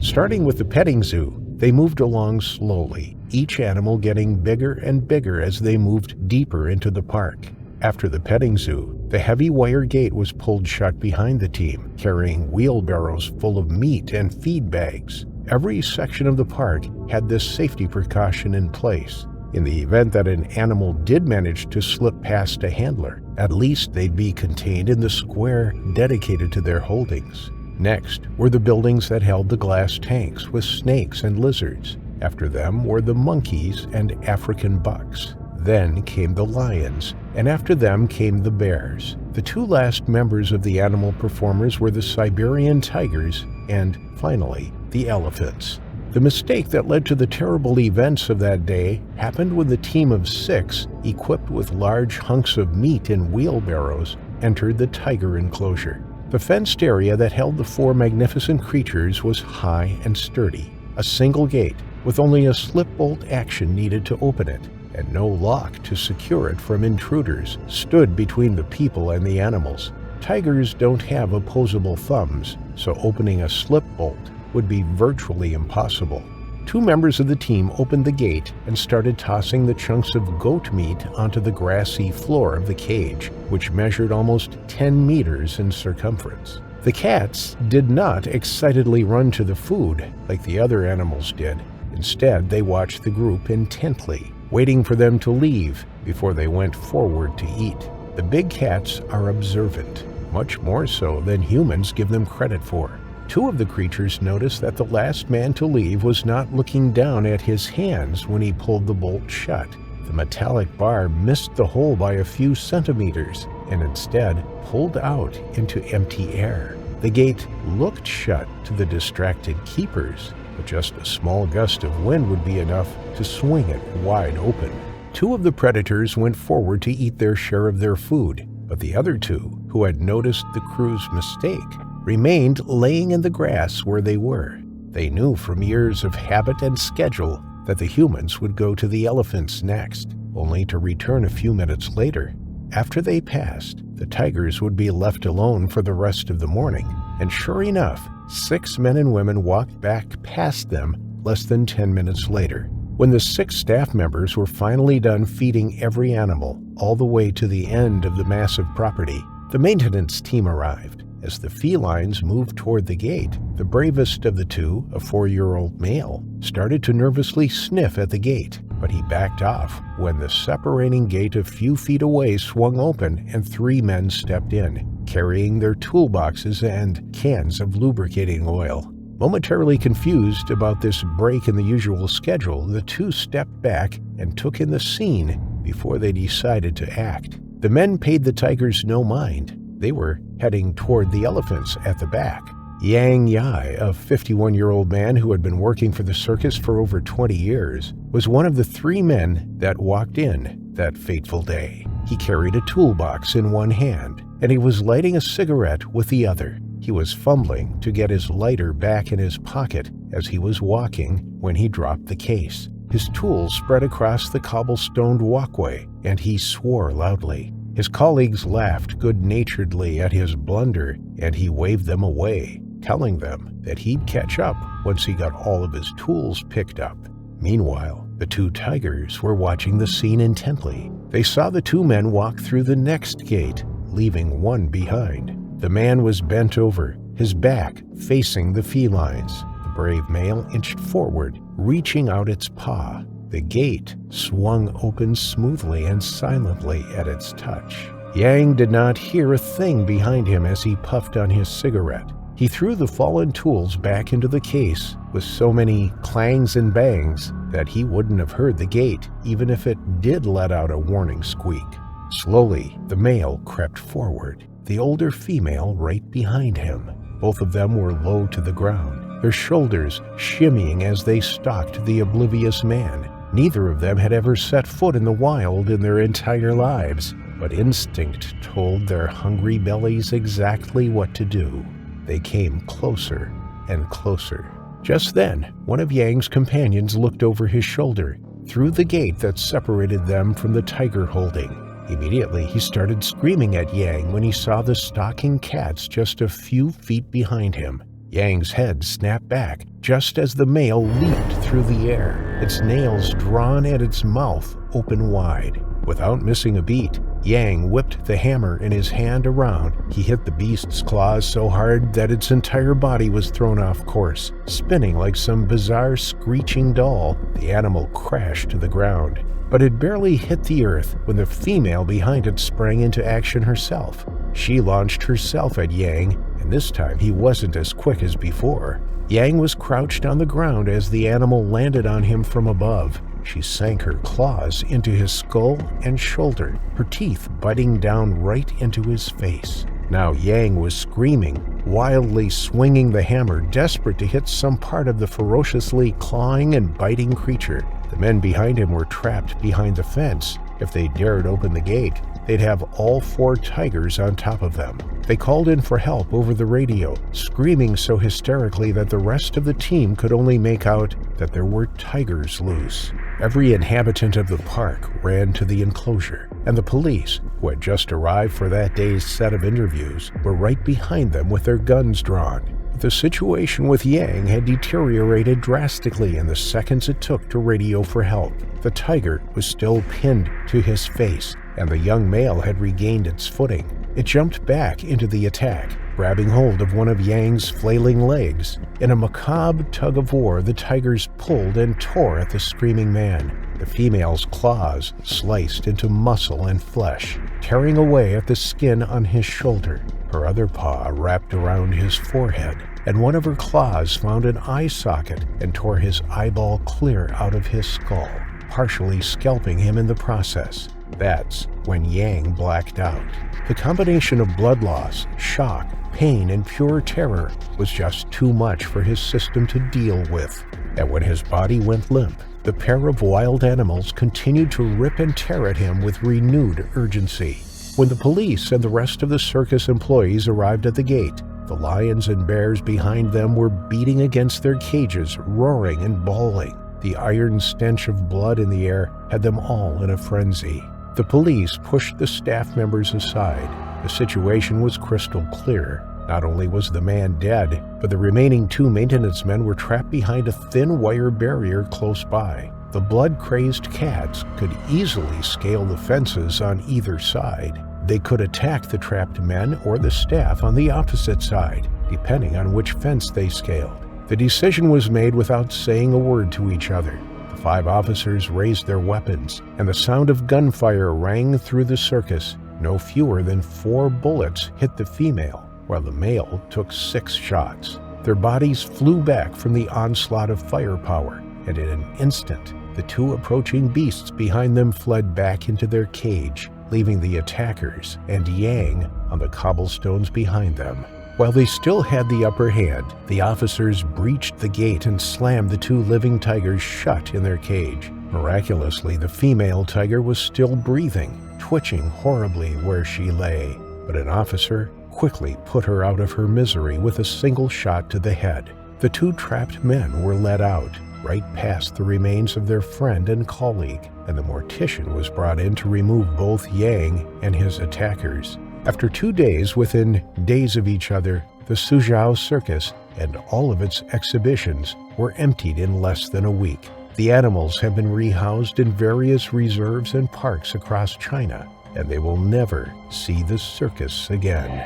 Starting with the petting zoo, they moved along slowly, each animal getting bigger and bigger as they moved deeper into the park. After the petting zoo, the heavy wire gate was pulled shut behind the team, carrying wheelbarrows full of meat and feed bags. Every section of the park had this safety precaution in place. In the event that an animal did manage to slip past a handler, at least they'd be contained in the square dedicated to their holdings. Next were the buildings that held the glass tanks with snakes and lizards. After them were the monkeys and African bucks. Then came the lions, and after them came the bears. The two last members of the animal performers were the Siberian tigers and, finally, the elephants. The mistake that led to the terrible events of that day happened when the team of 6, equipped with large hunks of meat in wheelbarrows, entered the tiger enclosure. The fenced area that held the 4 magnificent creatures was high and sturdy. A single gate, with only a slip-bolt action needed to open it, and no lock to secure it from intruders, stood between the people and the animals. Tigers don't have opposable thumbs, so opening a slip bolt would be virtually impossible. 2 members of the team opened the gate and started tossing the chunks of goat meat onto the grassy floor of the cage, which measured almost 10 meters in circumference. The cats did not excitedly run to the food like the other animals did. Instead, they watched the group intently, waiting for them to leave before they went forward to eat. The big cats are observant, much more so than humans give them credit for. 2 of the creatures noticed that the last man to leave was not looking down at his hands when he pulled the bolt shut. The metallic bar missed the hole by a few centimeters and instead pulled out into empty air. The gate looked shut to the distracted keepers, but just a small gust of wind would be enough to swing it wide open. 2 of the predators went forward to eat their share of their food, but the other 2, who had noticed the crew's mistake, remained laying in the grass where they were. They knew from years of habit and schedule that the humans would go to the elephants next, only to return a few minutes later. After they passed, the tigers would be left alone for the rest of the morning, and sure enough, 6 men and women walked back past them less than 10 minutes later. When the 6 staff members were finally done feeding every animal all the way to the end of the massive property, the maintenance team arrived. As the felines moved toward the gate, the bravest of the 2, a 4-year-old male, started to nervously sniff at the gate, but he backed off when the separating gate a few feet away swung open and 3 men stepped in, carrying their toolboxes and cans of lubricating oil. Momentarily confused about this break in the usual schedule, the 2 stepped back and took in the scene before they decided to act. The men paid the tigers no mind. They were heading toward the elephants at the back. Yang Yai, a 51-year-old man who had been working for the circus for over 20 years, was one of the 3 men that walked in that fateful day. He carried a toolbox in one hand, and he was lighting a cigarette with the other. He was fumbling to get his lighter back in his pocket as he was walking when he dropped the case. His tools spread across the cobblestoned walkway, and he swore loudly. His colleagues laughed good-naturedly at his blunder, and he waved them away, telling them that he'd catch up once he got all of his tools picked up. Meanwhile, the 2 tigers were watching the scene intently. They saw the 2 men walk through the next gate, leaving one behind. The man was bent over, his back facing the felines. The brave male inched forward, reaching out its paw. The gate swung open smoothly and silently at its touch. Yang did not hear a thing behind him as he puffed on his cigarette. He threw the fallen tools back into the case with so many clangs and bangs that he wouldn't have heard the gate even if it did let out a warning squeak. Slowly, the male crept forward, the older female right behind him. Both of them were low to the ground, their shoulders shimmying as they stalked the oblivious man. Neither of them had ever set foot in the wild in their entire lives, but instinct told their hungry bellies exactly what to do. They came closer and closer. Just then, one of Yang's companions looked over his shoulder, through the gate that separated them from the tiger holding. Immediately, he started screaming at Yang when he saw the stalking cats just a few feet behind him. Yang's head snapped back just as the male leaped through the air, its nails drawn and its mouth open wide. Without missing a beat, Yang whipped the hammer in his hand around. He hit the beast's claws so hard that its entire body was thrown off course. Spinning like some bizarre screeching doll, the animal crashed to the ground. But it barely hit the earth when the female behind it sprang into action herself. She launched herself at Yang, and this time he wasn't as quick as before. Yang was crouched on the ground as the animal landed on him from above. She sank her claws into his skull and shoulder, her teeth biting down right into his face. Now Yang was screaming, wildly swinging the hammer, desperate to hit some part of the ferociously clawing and biting creature. The men behind him were trapped behind the fence. If they dared open the gate, they'd have all 4 tigers on top of them. They called in for help over the radio, screaming so hysterically that the rest of the team could only make out that there were tigers loose. Every inhabitant of the park ran to the enclosure, and the police, who had just arrived for that day's set of interviews, were right behind them with their guns drawn. The situation with Yang had deteriorated drastically in the seconds it took to radio for help. The tiger was still pinned to his face, and the young male had regained its footing. It jumped back into the attack, grabbing hold of one of Yang's flailing legs. In a macabre tug-of-war, the tigers pulled and tore at the screaming man. The female's claws sliced into muscle and flesh, tearing away at the skin on his shoulder. Her other paw wrapped around his forehead, and one of her claws found an eye socket and tore his eyeball clear out of his skull, partially scalping him in the process. That's when Yang blacked out. The combination of blood loss, shock, pain, and pure terror was just too much for his system to deal with. And when his body went limp, the pair of wild animals continued to rip and tear at him with renewed urgency. When the police and the rest of the circus employees arrived at the gate, the lions and bears behind them were beating against their cages, roaring and bawling. The iron stench of blood in the air had them all in a frenzy. The police pushed the staff members aside. The situation was crystal clear. Not only was the man dead, but the remaining 2 maintenance men were trapped behind a thin wire barrier close by. The blood-crazed cats could easily scale the fences on either side. They could attack the trapped men or the staff on the opposite side, depending on which fence they scaled. The decision was made without saying a word to each other. The 5 officers raised their weapons, and the sound of gunfire rang through the circus. No fewer than 4 bullets hit the female, while the male took 6 shots. Their bodies flew back from the onslaught of firepower, and in an instant, the 2 approaching beasts behind them fled back into their cage, leaving the attackers and Yang on the cobblestones behind them. While they still had the upper hand, the officers breached the gate and slammed the 2 living tigers shut in their cage. Miraculously, the female tiger was still breathing, twitching horribly where she lay, but an officer quickly put her out of her misery with a single shot to the head. The 2 trapped men were let out, right past the remains of their friend and colleague, and the mortician was brought in to remove both Yang and his attackers. After 2 days within days of each other, the Suzhou Circus and all of its exhibitions were emptied in less than a week. The animals have been rehoused in various reserves and parks across China, and they will never see the circus again.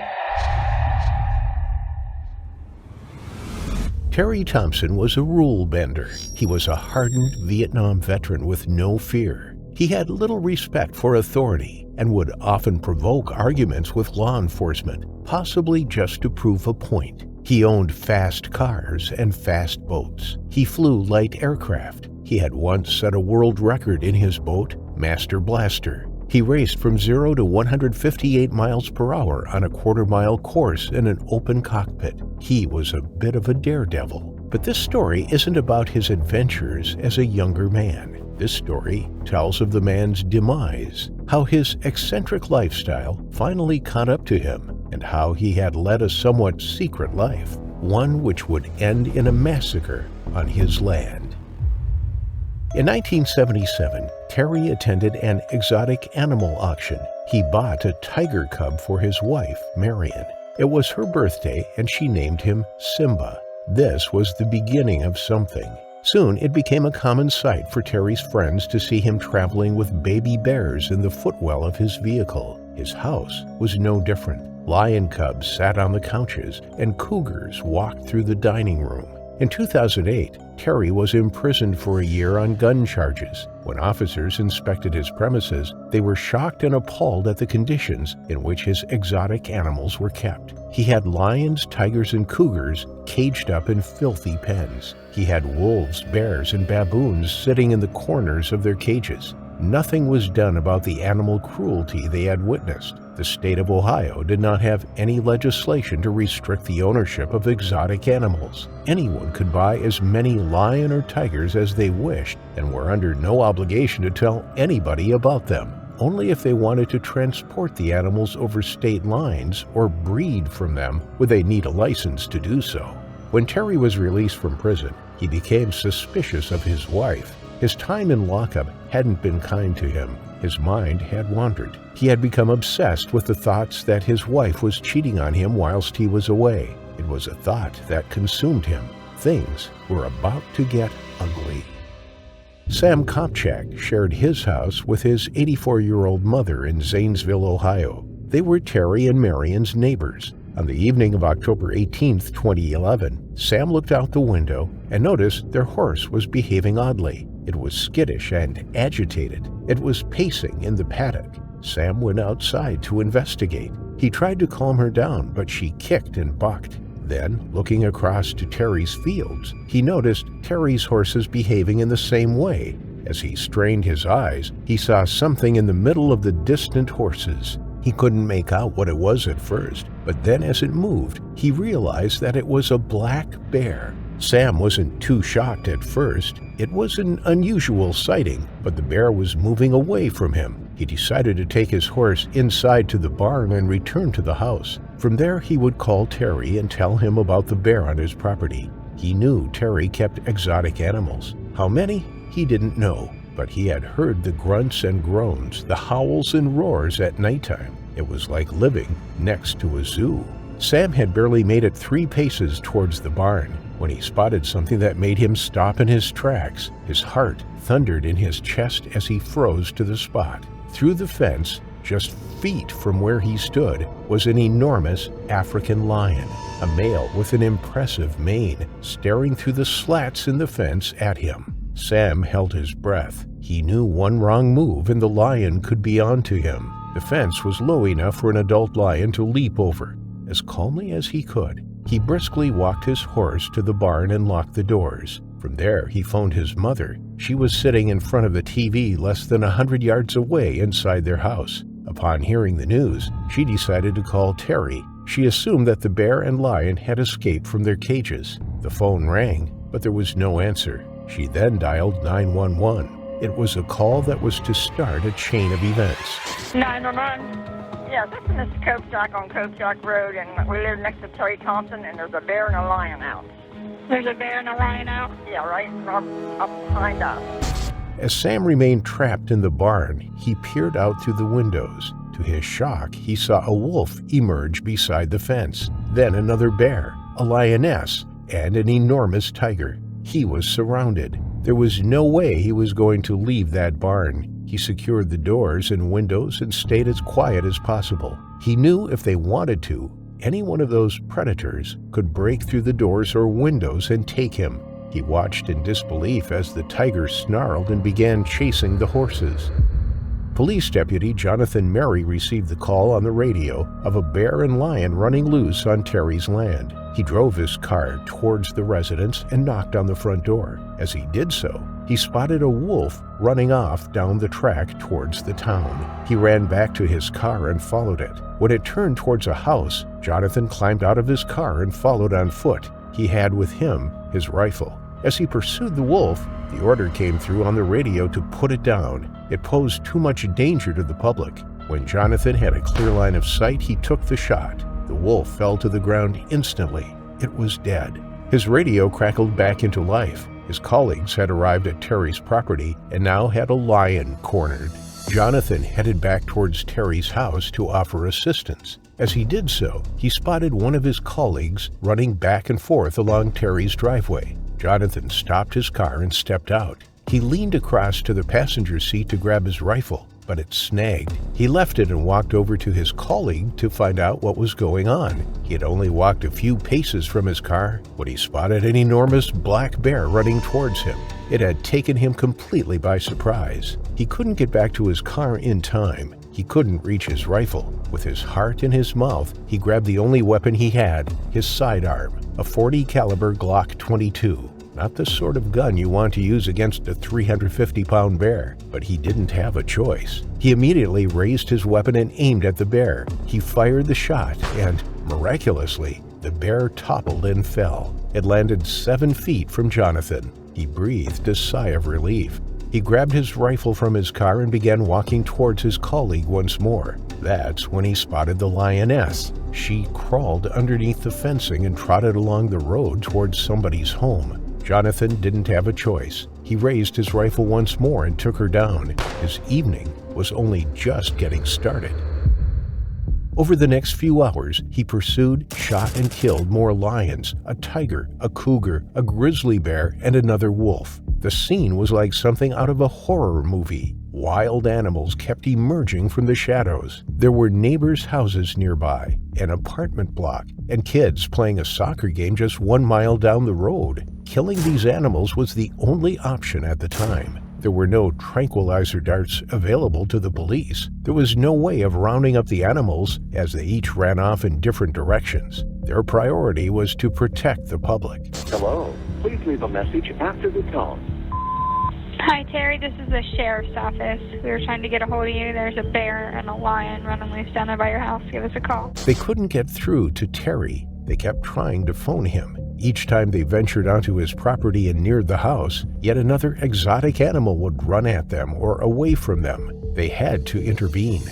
Terry Thompson was a rule bender. He was a hardened Vietnam veteran with no fear. He had little respect for authority and would often provoke arguments with law enforcement, possibly just to prove a point. He owned fast cars and fast boats. He flew light aircraft. He had once set a world record in his boat, Master Blaster. He raced from 0 to 158 miles per hour on a quarter-mile course in an open cockpit. He was a bit of a daredevil. But this story isn't about his adventures as a younger man. This story tells of the man's demise, how his eccentric lifestyle finally caught up to him, and how he had led a somewhat secret life, one which would end in a massacre on his land. In 1977, Terry attended an exotic animal auction. He bought a tiger cub for his wife, Marion. It was her birthday, and she named him Simba. This was the beginning of something. Soon, it became a common sight for Terry's friends to see him traveling with baby bears in the footwell of his vehicle. His house was no different. Lion cubs sat on the couches, and cougars walked through the dining room. In 2008, Terry was imprisoned for a year on gun charges. When officers inspected his premises, they were shocked and appalled at the conditions in which his exotic animals were kept. He had lions, tigers, and cougars caged up in filthy pens. He had wolves, bears, and baboons sitting in the corners of their cages. Nothing was done about the animal cruelty they had witnessed. The state of Ohio did not have any legislation to restrict the ownership of exotic animals. Anyone could buy as many lion or tigers as they wished and were under no obligation to tell anybody about them. Only if they wanted to transport the animals over state lines or breed from them would they need a license to do so. When Terry was released from prison, he became suspicious of his wife. His time in lockup hadn't been kind to him. His mind had wandered. He had become obsessed with the thoughts that his wife was cheating on him whilst he was away. It was a thought that consumed him. Things were about to get ugly. Sam Kopchak shared his house with his 84-year-old mother in Zanesville, Ohio. They were Terry and Marion's neighbors. On the evening of October 18, 2011, Sam looked out the window and noticed their horse was behaving oddly. It was skittish and agitated. It was pacing in the paddock. Sam went outside to investigate. He tried to calm her down, but she kicked and bucked. Then, looking across to Terry's fields, he noticed Terry's horses behaving in the same way. As he strained his eyes, he saw something in the middle of the distant horses. He couldn't make out what it was at first, but then as it moved, he realized that it was a black bear. Sam wasn't too shocked at first. It was an unusual sighting, but the bear was moving away from him. He decided to take his horse inside to the barn and return to the house. From there, he would call Terry and tell him about the bear on his property. He knew Terry kept exotic animals. How many? He didn't know, but he had heard the grunts and groans, the howls and roars at nighttime. It was like living next to a zoo. Sam had barely made it 3 paces towards the barn when he spotted something that made him stop in his tracks. His heart thundered in his chest as he froze to the spot. Through the fence, just feet from where he stood, was an enormous African lion, a male with an impressive mane, staring through the slats in the fence at him. Sam held his breath. He knew one wrong move and the lion could be onto him. The fence was low enough for an adult lion to leap over. As calmly as he could, he briskly walked his horse to the barn and locked the doors. From there, he phoned his mother. She was sitting in front of the TV less than 100 yards away inside their house. Upon hearing the news, she decided to call Terry. She assumed that the bear and lion had escaped from their cages. The phone rang, but there was no answer. She then dialed 911. It was a call that was to start a chain of events. 911. Yes, this is Copejock on Copejock Road, and we live next to Terry Thompson, and there's a bear and a lion out. There's a bear and a lion out? Yeah, right up behind us. As Sam remained trapped in the barn, he peered out through the windows. To his shock, he saw a wolf emerge beside the fence, then another bear, a lioness, and an enormous tiger. He was surrounded. There was no way he was going to leave that barn. He secured the doors and windows and stayed as quiet as possible. He knew if they wanted to, any one of those predators could break through the doors or windows and take him. He watched in disbelief as the tiger snarled and began chasing the horses. Police Deputy Jonathan Murray received the call on the radio of a bear and lion running loose on Terry's land. He drove his car towards the residence and knocked on the front door. As he did so, he spotted a wolf running off down the track towards the town. He ran back to his car and followed it. When it turned towards a house, Jonathan climbed out of his car and followed on foot. He had with him his rifle. As he pursued the wolf, the order came through on the radio to put it down. It posed too much danger to the public. When Jonathan had a clear line of sight, he took the shot. The wolf fell to the ground instantly. It was dead. His radio crackled back into life. His colleagues had arrived at Terry's property and now had a lion cornered. Jonathan headed back towards Terry's house to offer assistance. As he did so, he spotted one of his colleagues running back and forth along Terry's driveway. Jonathan stopped his car and stepped out. He leaned across to the passenger seat to grab his rifle, but it snagged. He left it and walked over to his colleague to find out what was going on. He had only walked a few paces from his car when he spotted an enormous black bear running towards him. It had taken him completely by surprise. He couldn't get back to his car in time. He couldn't reach his rifle. With his heart in his mouth, he grabbed the only weapon he had, his sidearm, a .40 caliber Glock 22. Not the sort of gun you want to use against a 350-pound bear, but he didn't have a choice. He immediately raised his weapon and aimed at the bear. He fired the shot and, miraculously, the bear toppled and fell. It landed 7 feet from Jonathan. He breathed a sigh of relief. He grabbed his rifle from his car and began walking towards his colleague once more. That's when he spotted the lioness. She crawled underneath the fencing and trotted along the road towards somebody's home. Jonathan didn't have a choice. He raised his rifle once more and took her down. His evening was only just getting started. Over the next few hours, he pursued, shot, and killed more lions, a tiger, a cougar, a grizzly bear, and another wolf. The scene was like something out of a horror movie. Wild animals kept emerging from the shadows. There were neighbors' houses nearby, an apartment block, and kids playing a soccer game just 1 mile down the road. Killing these animals was the only option at the time. There were no tranquilizer darts available to the police. There was no way of rounding up the animals as they each ran off in different directions. Their priority was to protect the public. Hello. Please leave a message after the tone. Hi, Terry. This is the sheriff's office. We were trying to get a hold of you. There's a bear and a lion running loose down there by your house. Give us a call. They couldn't get through to Terry. They kept trying to phone him. Each time they ventured onto his property and neared the house, yet another exotic animal would run at them or away from them. They had to intervene.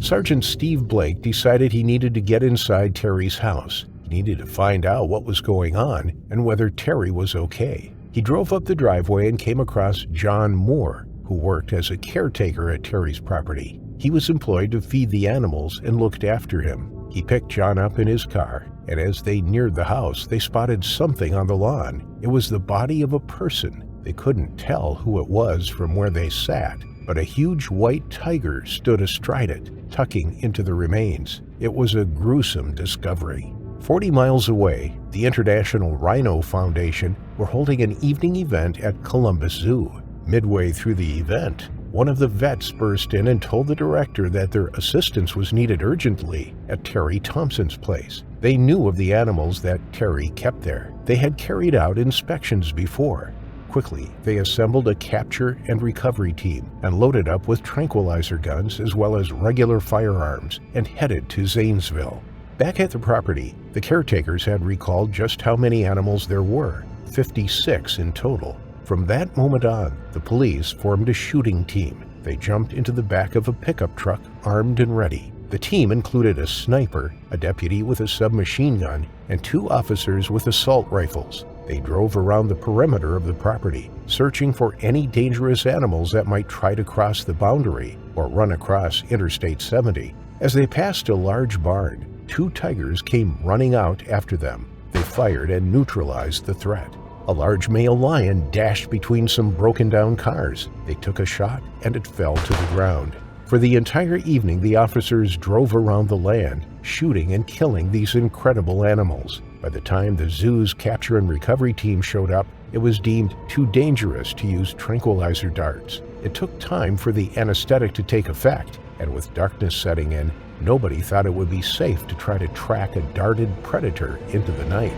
Sergeant Steve Blake decided he needed to get inside Terry's house. He needed to find out what was going on and whether Terry was okay. He drove up the driveway and came across John Moore, who worked as a caretaker at Terry's property. He was employed to feed the animals and looked after him. He picked John up in his car, and as they neared the house, they spotted something on the lawn. It was the body of a person. They couldn't tell who it was from where they sat, but a huge white tiger stood astride it, tucking into the remains. It was a gruesome discovery. 40 miles away, the International Rhino Foundation were holding an evening event at Columbus Zoo. Midway through the event, one of the vets burst in and told the director that their assistance was needed urgently at Terry Thompson's place. They knew of the animals that Terry kept there. They had carried out inspections before. Quickly, they assembled a capture and recovery team and loaded up with tranquilizer guns as well as regular firearms and headed to Zanesville. Back at the property, the caretakers had recalled just how many animals there were, 56 in total. From that moment on, the police formed a shooting team. They jumped into the back of a pickup truck, armed and ready. The team included a sniper, a deputy with a submachine gun, and 2 officers with assault rifles. They drove around the perimeter of the property, searching for any dangerous animals that might try to cross the boundary or run across Interstate 70. As they passed a large barn, 2 tigers came running out after them. They fired and neutralized the threat. A large male lion dashed between some broken-down cars. They took a shot, and it fell to the ground. For the entire evening, the officers drove around the land, shooting and killing these incredible animals. By the time the zoo's capture and recovery team showed up, it was deemed too dangerous to use tranquilizer darts. It took time for the anesthetic to take effect, and with darkness setting in, nobody thought it would be safe to try to track a darted predator into the night.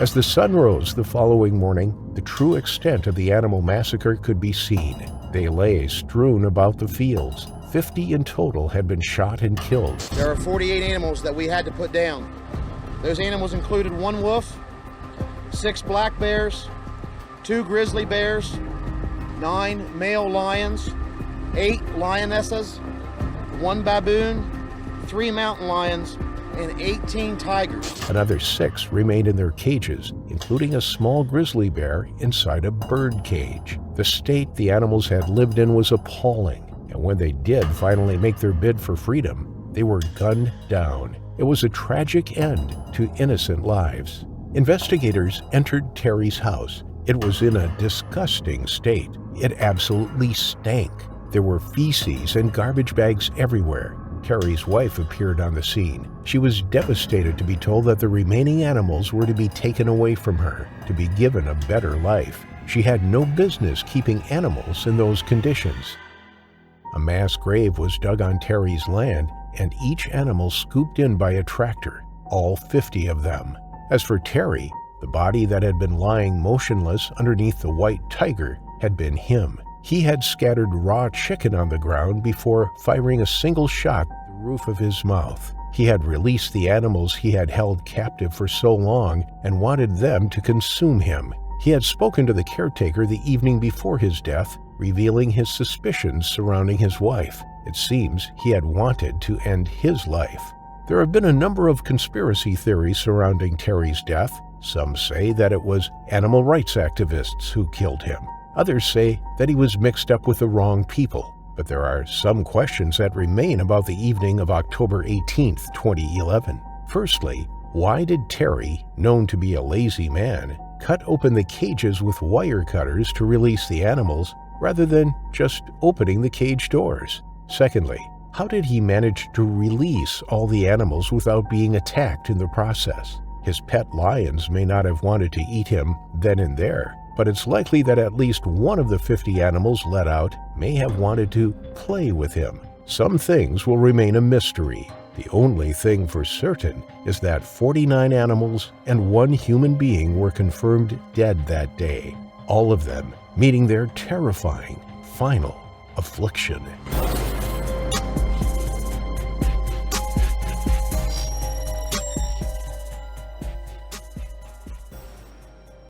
As the sun rose the following morning, the true extent of the animal massacre could be seen. They lay strewn about the fields. 50 in total had been shot and killed. There are 48 animals that we had to put down. Those animals included 1 wolf, 6 black bears, 2 grizzly bears, 9 male lions, 8 lionesses, 1 baboon, 3 mountain lions, and 18 tigers. Another 6 remained in their cages, including a small grizzly bear inside a bird cage. The state the animals had lived in was appalling, and when they did finally make their bid for freedom, they were gunned down. It was a tragic end to innocent lives. Investigators entered Terry's house. It was in a disgusting state. It absolutely stank. There were feces and garbage bags everywhere. Terry's wife appeared on the scene. She was devastated to be told that the remaining animals were to be taken away from her, to be given a better life. She had no business keeping animals in those conditions. A mass grave was dug on Terry's land, and each animal scooped in by a tractor, all 50 of them. As for Terry, The body that had been lying motionless underneath the white tiger had been him. He had scattered raw chicken on the ground before firing a single shot at the roof of his mouth. He had released the animals he had held captive for so long and wanted them to consume him. He had spoken to the caretaker the evening before his death, revealing his suspicions surrounding his wife. It seems he had wanted to end his life. There have been a number of conspiracy theories surrounding Terry's death. Some say that it was animal rights activists who killed him. Others say that he was mixed up with the wrong people. But there are some questions that remain about the evening of October 18, 2011. Firstly, why did Terry, known to be a lazy man, cut open the cages with wire cutters to release the animals rather than just opening the cage doors? Secondly, how did he manage to release all the animals without being attacked in the process? His pet lions may not have wanted to eat him then and there, but it's likely that at least one of the 50 animals let out may have wanted to play with him. Some things will remain a mystery. The only thing for certain is that 49 animals and 1 human being were confirmed dead that day, all of them meeting their terrifying final affliction.